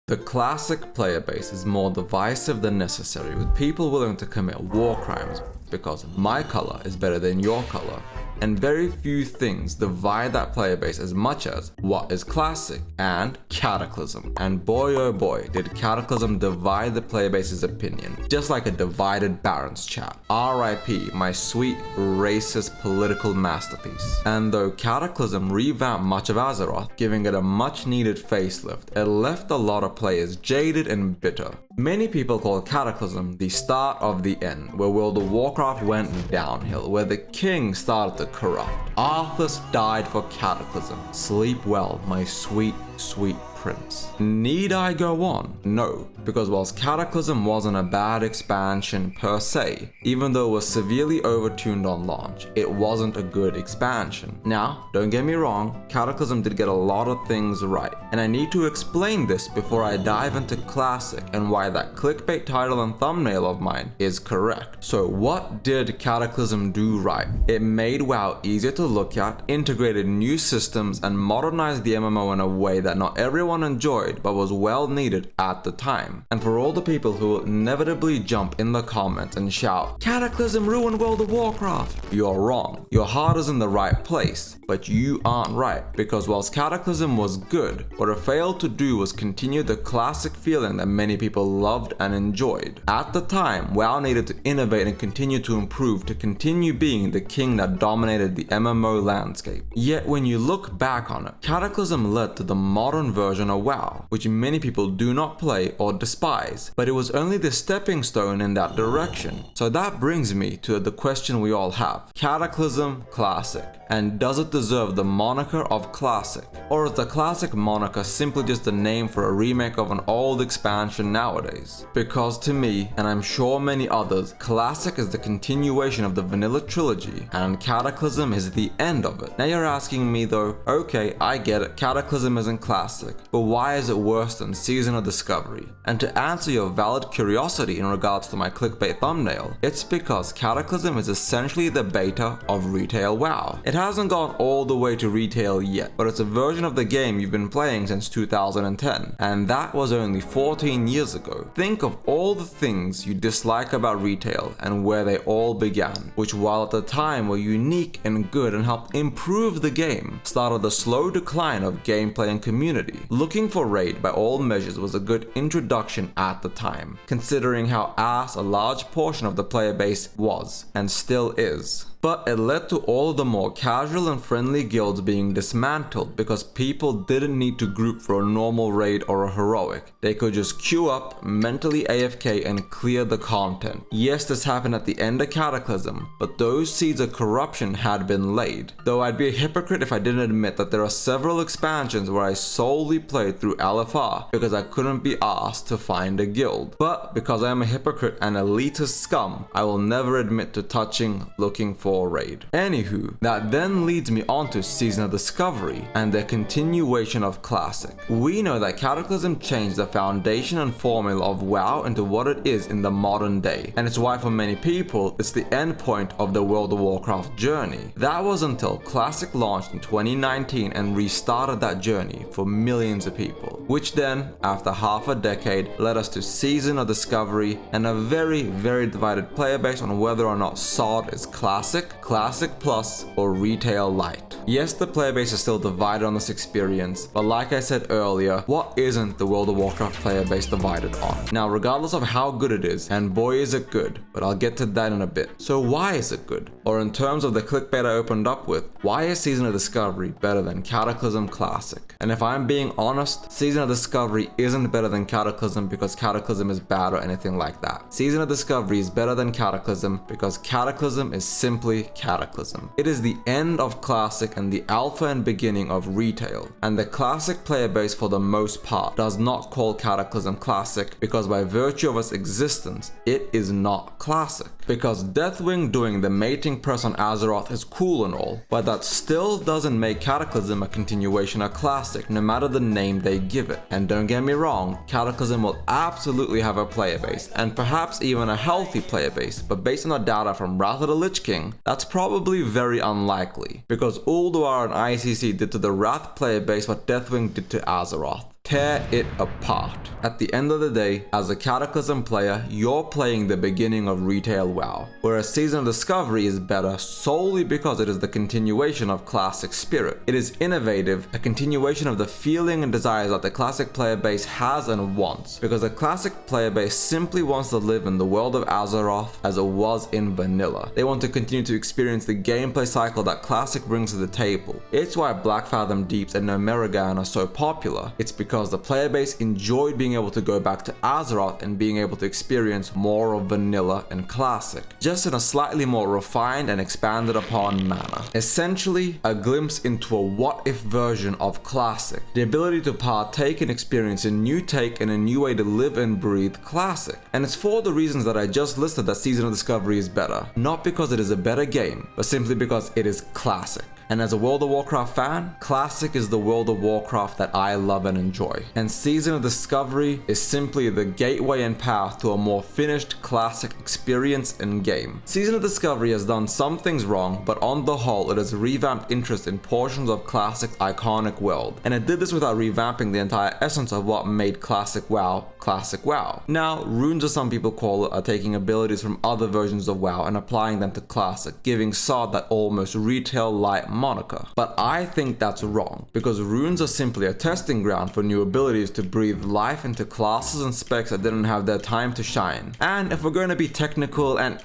The classic player base is more divisive than necessary, with people willing to commit war crimes because my color is better than your color. And very few things divide that player base as much as what is classic and Cataclysm. And boy oh boy, did Cataclysm divide the player base's opinion, just like a divided Barons chat. RIP, my sweet racist political masterpiece. And though Cataclysm revamped much of Azeroth, giving it a much needed facelift, it left a lot of players jaded and bitter. Many people call Cataclysm the start of the end, where World of Warcraft went downhill, where the king started to corrupt. Arthas died for Cataclysm. Sleep well, my sweet, sweet prince. Need I go on? No, because whilst Cataclysm wasn't a bad expansion per se, even though it was severely overtuned on launch, it wasn't a good expansion. Now, don't get me wrong, Cataclysm did get a lot of things right, and I need to explain this before I dive into Classic and why that clickbait title and thumbnail of mine is correct. So what did Cataclysm do right? It made WoW easier to look at, integrated new systems, and modernized the MMO in a way that not everyone enjoyed but was well needed at the time. And for all the people who will inevitably jump in the comments and shout, "Cataclysm ruined World of Warcraft," you're wrong. Your heart is in the right place, but you aren't right, because whilst Cataclysm was good, what it failed to do was continue the classic feeling that many people loved and enjoyed. At the time, WoW needed to innovate and continue to improve to continue being the king that dominated the MMO landscape. Yet when you look back on it, Cataclysm led to the modern version of WoW, which many people do not play or despise, but it was only the stepping stone in that direction. So that brings me to the question we all have: Cataclysm Classic, and does it deserve the moniker of Classic? Or is the Classic moniker simply just a name for a remake of an old expansion nowadays? Because to me, and I'm sure many others, Classic is the continuation of the vanilla trilogy, and Cataclysm is the end of it. Now you're asking me though, okay, I get it, Cataclysm isn't Classic, but why is it worse than Season of Discovery? And to answer your valid curiosity in regards to my clickbait thumbnail, it's because Cataclysm is essentially the beta of retail WoW. It hasn't gone all the way to retail yet, but it's a version of the game you've been playing since 2010, and that was only 14 years ago. Think of all the things you dislike about retail and where they all began, which while at the time were unique and good and helped improve the game, started the slow decline of gameplay and community. Looking for raid by all measures was a good introduction at the time, considering how ass a large portion of the player base was, and still is. But it led to all of the more casual and friendly guilds being dismantled because people didn't need to group for a normal raid or a heroic. They could just queue up, mentally AFK, and clear the content. Yes, this happened at the end of Cataclysm, but those seeds of corruption had been laid. Though I'd be a hypocrite if I didn't admit that there are several expansions where I solely played through LFR because I couldn't be asked to find a guild. But because I am a hypocrite and elitist scum, I will never admit to touching, looking for raid. Anywho, that then leads me on to Season of Discovery and the continuation of Classic. We know that Cataclysm changed the foundation and formula of WoW into what it is in the modern day, and it's why for many people it's the end point of the World of Warcraft journey. That was until Classic launched in 2019 and restarted that journey for millions of people, which then, after half a decade, led us to Season of Discovery and a very, very divided player base on whether or not SOD is Classic, Classic Plus, or Retail Light. Yes, the player base is still divided on this experience, but like I said earlier, what isn't the World of Warcraft player base divided on? Now, regardless of how good it is, and boy is it good, but I'll get to that in a bit. So why is it good? Or in terms of the clickbait I opened up with, why is Season of Discovery better than Cataclysm Classic? And if I'm being honest, Season of Discovery isn't better than Cataclysm because Cataclysm is bad or anything like that. Season of Discovery is better than Cataclysm because Cataclysm is simply Cataclysm. It is the end of Classic and the alpha and beginning of retail, and the Classic player base for the most part does not call Cataclysm Classic because by virtue of its existence, it is not Classic. Because Deathwing doing the mating press on Azeroth is cool and all, but that still doesn't make Cataclysm a continuation of Classic no matter the name they give it. And don't get me wrong, Cataclysm will absolutely have a player base, and perhaps even a healthy player base, but based on the data from Wrath of the Lich King, that's probably very unlikely, because Ulduar and ICC did to the Wrath player base what Deathwing did to Azeroth. tear it apart. At the end of the day, as a Cataclysm player, you're playing the beginning of retail WoW, whereas Season of Discovery is better solely because it is the continuation of Classic spirit. It is innovative, a continuation of the feeling and desires that the Classic player base has and wants, because the Classic player base simply wants to live in the world of Azeroth as it was in vanilla. They want to continue to experience the gameplay cycle that Classic brings to the table. It's why Blackfathom Deeps and Nomerigan are so popular. It's because the player base enjoyed being able to go back to Azeroth and being able to experience more of vanilla and Classic, just in a slightly more refined and expanded upon manner. Essentially, a glimpse into a what-if version of Classic. The ability to partake and experience a new take and a new way to live and breathe Classic. And it's for the reasons that I just listed that Season of Discovery is better. Not because it is a better game, but simply because it is Classic. And as a World of Warcraft fan, Classic is the World of Warcraft that I love and enjoy. And Season of Discovery is simply the gateway and path to a more finished Classic experience and game. Season of Discovery has done some things wrong, but on the whole, it has revamped interest in portions of Classic's iconic world. And it did this without revamping the entire essence of what made Classic WoW Classic WoW. Now, runes, as some people call it, are taking abilities from other versions of WoW and applying them to Classic, giving Sod that almost retail-light moniker. But I think that's wrong, because runes are simply a testing ground for new abilities to breathe life into classes and specs that didn't have their time to shine. And if we're going to be technical and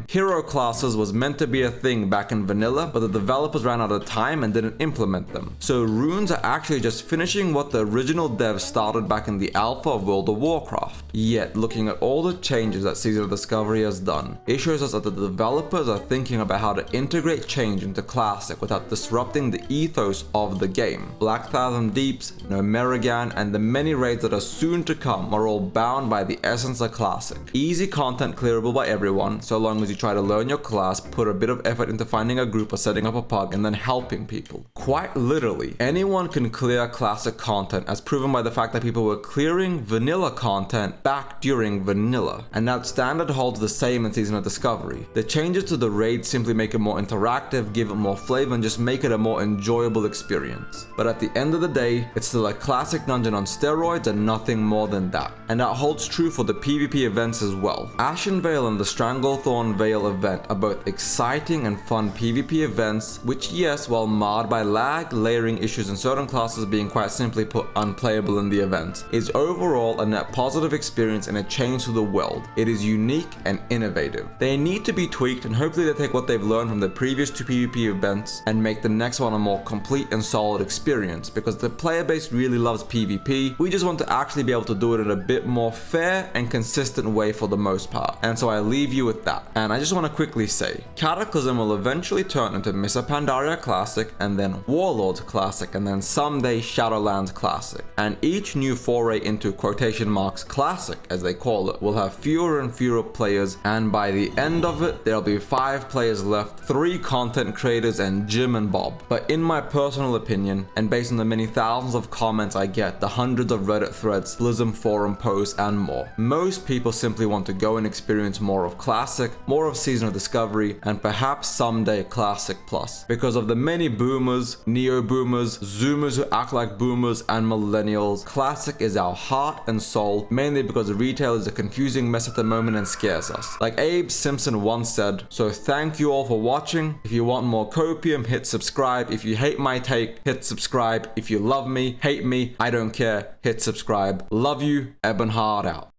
hero classes was meant to be a thing back in vanilla, but the developers ran out of time and didn't implement them. So runes are actually just finishing what the original devs started back in the alpha of World of Warcraft. Yet, looking at all the changes that Season of Discovery has done, it shows us that the developers are thinking about how to integrate change into Classic without disrupting the ethos of the game. Blackfathom Deeps, Nomerigan, and the many raids that are soon to come are all bound by the essence of Classic. Easy content clearable by everyone, so long as you try to learn your class, put a bit of effort into finding a group or setting up a pug, and then helping people. Quite literally, anyone can clear Classic content, as proven by the fact that people were clearing vanilla content back during vanilla. And that standard holds the same in Season of Discovery. The changes to the raids simply make it more interactive, give it more flavor, and just make it a more enjoyable experience. But at the end of the day, it's still a Classic dungeon on steroids and nothing more than that. And that holds true for the PvP events as well. Ashen Vale and the Stranglethorn Vale event are both exciting and fun PvP events, which, yes, while marred by lag, layering issues, and certain classes being quite simply put unplayable in the event, is overall a net positive experience and a change to the world. It is unique and innovative. They need to be tweaked, and hopefully they take what they've learned from the previous two PvP events and make the next one a more complete and solid experience, because the player base really loves PvP. We just want to actually be able to do it in a bit more fair and consistent way for the most part. And so I leave you with that. And I just want to quickly say, Cataclysm will eventually turn into Mists of Pandaria Classic, and then Warlords Classic, and then someday Shadowlands Classic. And each new foray into quotation marks Classic, as they call it, will have fewer and fewer players, and by the end of it, there'll be 5 players left, 3 content creators, and Jim and Bob. But in my personal opinion, and based on the many thousands of comments I get, the hundreds of Reddit threads, Blizzard forum posts, and more, most people simply want to go and experience more of Classic, more of Season of Discovery, and perhaps someday Classic Plus. Because of the many boomers, neo-boomers, zoomers who act like boomers, and millennials, Classic is our heart and soul, mainly because retail is a confusing mess at the moment and scares us. Like Abe Simpson once said, so thank you all for watching. If you want more copium, hit subscribe. If you hate my take, hit subscribe. If you love me, hate me, I don't care, hit subscribe. Love you, Ebonhard out.